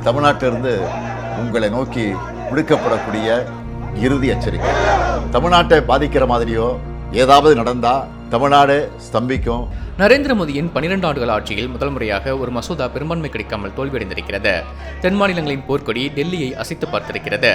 இது தமிழ்நாட்டிலிருந்து உங்களை நோக்கி விடுக்கப்படக்கூடிய இறுதி எச்சரிக்கை. தமிழ்நாட்டை பாதிக்கிற மாதிரியோ ஏதாவது நடந்தா தமிழ்நாடு ஸ்தம்பிக்கும். நரேந்திர மோடியின் 12 ஆண்டுகள் ஆட்சியில் முதல் முறையாக ஒரு மசோதா பெரும்பான்மை கிடைக்காமல் தோல்வியடைந்திருக்கிறது. தென் மாநிலங்களின் போர்க்கொடி டெல்லியை அசைத்து பார்த்திருக்கிறது.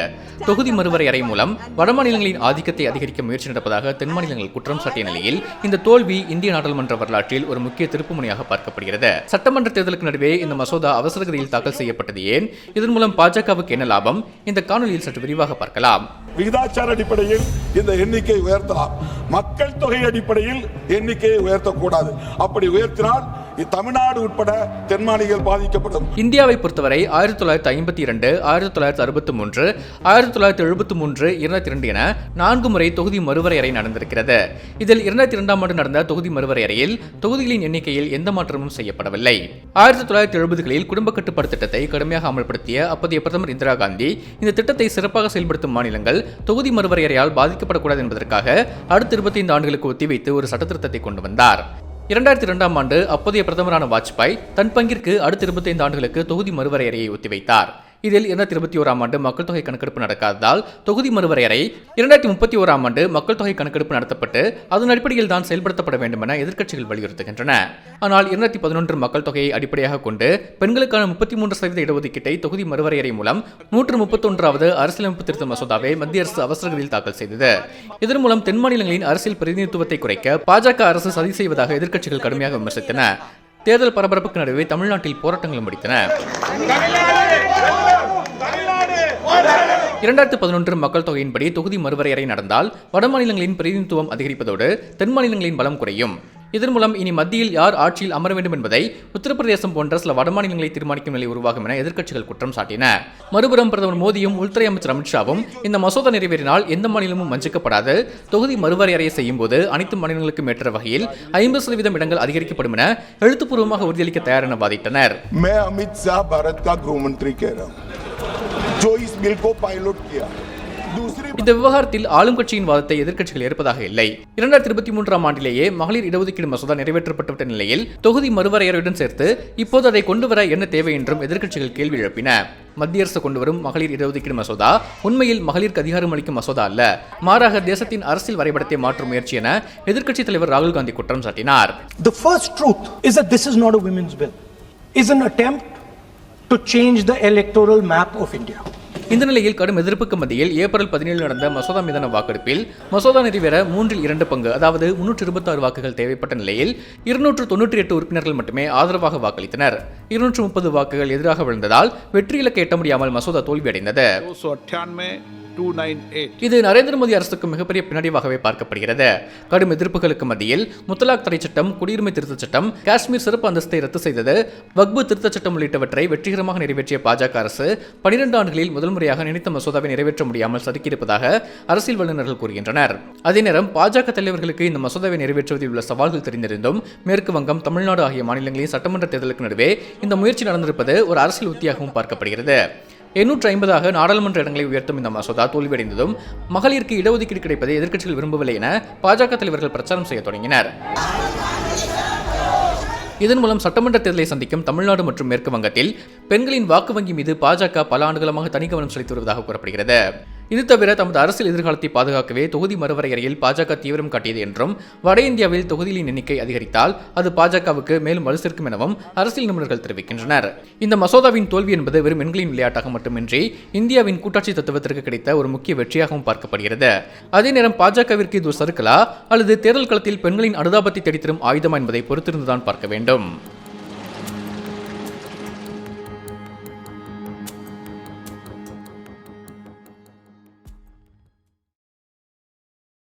தொகுதி மறுவரையறை மூலம் வடமாநிலங்களின் ஆதிக்கத்தை அதிகரிக்க முயற்சி நடப்பதாக தென் மாநிலங்கள் குற்றம் சாட்டிய நிலையில் இந்த தோல்வி இந்திய நாடாளுமன்ற வரலாற்றில் ஒரு முக்கிய திருப்புமுனையாக பார்க்கப்படுகிறது. சட்டமன்ற தேர்தலுக்கு நடுவே இந்த மசோதா அவசரகதியில் தாக்கல் செய்யப்பட்டது ஏன்? இதன் மூலம் பாஜகவுக்கு என்ன லாபம்? இந்த காணொலியில் சற்று விரிவாக பார்க்கலாம். விகிதாச்சார அடிப்படையில் இந்த எண்ணிக்கை உயர்த்தலாம், மக்கள் தொகை அடிப்படையில் எண்ணிக்கையை உயர்த்தக்கூடாது. அப்படி உயர்த்தினால் தமிழ்நாடு உட்பட தென் மாநிலங்கள் பாதிக்கப்படும். இந்தியாவை பொறுத்தவரை 1952, 1963, 1973, 2002 என 4 முறை தொகுதி மறுவரையறை நடந்திருக்கிறது. இதில் 2002ஆம் ஆண்டு நடந்த தொகுதி மறுவரையறையில் தொகுதிகளின் எண்ணிக்கையில் எந்த மாற்றமும் செய்யப்படவில்லை. 1970களில் குடும்ப கட்டுப்பாடு திட்டத்தை கடுமையாக அமல்படுத்திய அப்போதைய பிரதமர் இந்திரா காந்தி இந்த திட்டத்தை சிறப்பாக செயல்படுத்தும் மாநிலங்கள் தொகுதி மறுவரையறையால் பாதிக்கப்படக்கூடாது என்பதற்காக அடுத்த 25 ஆண்டுகளுக்கு ஒத்திவைத்து ஒரு சட்டத்திருத்தத்தை கொண்டு வந்தார். 2002ஆம் ஆண்டு அப்போதைய பிரதமரான வாஜ்பாய் தன் பங்கிற்கு அடுத்த 25 ஆண்டுகளுக்கு தொகுதி மறுவரையறையை ஒத்திவைத்தார். இதில் 2021ஆம் ஆண்டு மக்கள் தொகை கணக்கெடுப்பு நடக்காததால் தொகுதி மறுவரையறை 2031ஆம் ஆண்டு மக்கள் தொகை கணக்கெடுப்பு நடத்தப்பட்டு அதன் அடிப்படையில் தான் செயல்படுத்தப்பட வேண்டும் என எதிர்க்கட்சிகள் வலியுறுத்துகின்றன. ஆனால் 2011 மக்கள் தொகையை அடிப்படையாக கொண்டு பெண்களுக்கான 33% இடஒதுக்கீட்டை தொகுதி மறுவரையறை மூலம் 131வது அரசியலமைப்பு திருத்த மசோதாவை மத்திய அரசு அவசரகதியில் தாக்கல் செய்தது. இதன் மூலம் தென் மாநிலங்களின் அரசியல் பிரதிநிதித்துவத்தை குறைக்க பாஜக அரசு சதி செய்வதாக எதிர்க்கட்சிகள் கடுமையாக விமர்சித்தன. தேர்தல் பரபரப்புக்கு நடுவே தமிழ்நாட்டில் போராட்டங்களும் வெடித்தன. 2011 மக்கள் தொகையின்படி தொகுதி மறுவரையறை நடந்தால் வடமாநிலங்களின் பிரதிநிதித்துவம் அதிகரிப்பதோடு தென் மாநிலங்களின் பலம் குறையும். இதன் மூலம் இனி மத்தியில் யார் ஆட்சியில் அமர வேண்டும் என்பதை உத்தரப்பிரதேசம் போன்ற சில வடமாநிலங்களை தீர்மானிக்கும் நிலை உருவாகும் என எதிர்க்கட்சிகள் குற்றம் சாட்டின. மறுபுறம் பிரதமர் மோடியும் உள்துறை அமைச்சர் அமித்ஷாவும் இந்த மசோதா நிறைவேறினால் எந்த மாநிலமும் வஞ்சிக்கப்படாது, தொகுதி மறுவரையறை செய்யும் போது அனைத்து மாநிலங்களுக்கும் ஏற்ற வகையில் 50% இடங்கள் அதிகரிக்கப்படும் என எழுத்துப்பூர்வமாக உறுதியளிக்க தயார் என வாதிட்டனர். இந்த விவகாரத்தில் ஆளும் கட்சியின் வாதத்தை எதிர்க்கட்சிகள் ஏற்பதாக இல்லை. 2023ஆம் ஆண்டிலேயே மகளிர் இடஒதுக்கீடு மசோதா நிறைவேற்றப்பட்ட நிலையில் தொகுதி மறுவரையறையுடன் சேர்த்து இப்போது அதை கொண்டுவர என்ன தேவை என்றும் எதிர்க்கட்சிகள் கேள்வி எழுப்பின. மத்திய அரசு கொண்டுவரும் மகளிர் இடஒதுக்கீடு மசோதா உண்மையில் மகளிருக்கு அதிகாரம் அளிக்கும் மசோதா அல்ல, மாறாக தேசத்தின் அரசியல் வரைபடத்தை மாற்றும் முயற்சி என எதிர்க்கட்சித் தலைவர் ராகுல் காந்தி குற்றம் சாட்டினார். The first truth is that this is not a women's bill. It's an attempt to change the electoral map of India. இந்த நிலையில் கடும் எதிர்ப்புக்கு மத்தியில் ஏப்ரல் 17 நடந்த மசோதா மீதான வாக்கெடுப்பில் மசோதா நிறைவேற 3/2 பங்கு அதாவது 326 வாக்குகள் தேவைப்பட்ட நிலையில் 298 உறுப்பினர்கள் மட்டுமே ஆதரவாக வாக்களித்தனர். 230 வாக்குகள் எதிராக விழுந்ததால் வெற்றி இலக்கை எட்ட முடியாமல் மசோதா தோல்வியடைந்தது. இது நரேந்திர மோடி அரசுக்கு மிகப்பெரிய பின்னடைவாகவே பார்க்கப்படுகிறது. கடும் எதிர்ப்புகளுக்கு மத்தியில் முத்தலாக் தடை சட்டம், குடியுரிமை திருத்தச் சட்டம், காஷ்மீர் சிறப்பு அந்தஸ்தை ரத்து செய்தது, வக்பு திருத்தச் சட்டம் உள்ளிட்டவற்றை வெற்றிகரமாக நிறைவேற்றிய பாஜக அரசு 12 ஆண்டுகளில் முதல் முறையாக நினைத்த மசோதாவை நிறைவேற்ற முடியாமல் சறுக்கியிருப்பதாக அரசியல் வல்லுநர்கள் கூறுகின்றனர். அதே நேரம் பாஜக தலைவர்களுக்கு இந்த மசோதாவை நிறைவேற்றுவதில் உள்ள சவால்கள் தெரிந்திருந்தும் மேற்கு வங்கம், தமிழ்நாடு ஆகிய மாநிலங்களின் சட்டமன்ற தேர்தலுக்கு நடுவே இந்த முயற்சி நடந்திருப்பது ஒரு அரசியல் உத்தியாகவும் பார்க்கப்படுகிறது. 850ஆக நாடாளுமன்ற இடங்களை உயர்த்தும் இந்த மசோதா தோல்வியடைந்ததும் மகளிருக்கு இடஒதுக்கீடு கிடைப்பதை எதிர்க்கட்சிகள் விரும்பவில்லை என பாஜக தலைவர்கள் பிரச்சாரம் செய்ய தொடங்கினர். இதன் மூலம் சட்டமன்ற தேர்தலை சந்திக்கும் தமிழ்நாடு மற்றும் மேற்கு வங்கத்தில் பெண்களின் வாக்கு வங்கி மீது பாஜக பல ஆண்டுகளமாக தனி கவனம் செலுத்தி வருவதாக கூறப்படுகிறது. இது தவிர தமது அரசியல் எதிர்காலத்தை பாதுகாக்கவே தொகுதி மறுவரையறையில் பாஜக தீவிரம் காட்டியது என்றும் வட இந்தியாவில் தொகுதிகளின் எண்ணிக்கை அதிகரித்தால் அது பாஜகவுக்கு மேலும் வலு சேர்க்கும் எனவும் அரசியல் நிபுணர்கள் தெரிவிக்கின்றனர். இந்த மசோதாவின் தோல்வி என்பது வெறும் எண்களின் விளையாட்டாக மட்டுமின்றி இந்தியாவின் கூட்டாட்சி தத்துவத்திற்கு கிடைத்த ஒரு முக்கிய வெற்றியாகவும் பார்க்கப்படுகிறது. அதே நேரம் பாஜகவிற்கு இது ஒரு சறுக்கலா அல்லது தேர்தல் களத்தில் பெண்களின் அனுதாபத்தை தேடித்தரும் ஆயுதமா என்பதை பொறுத்திருந்துதான் பார்க்க வேண்டும்.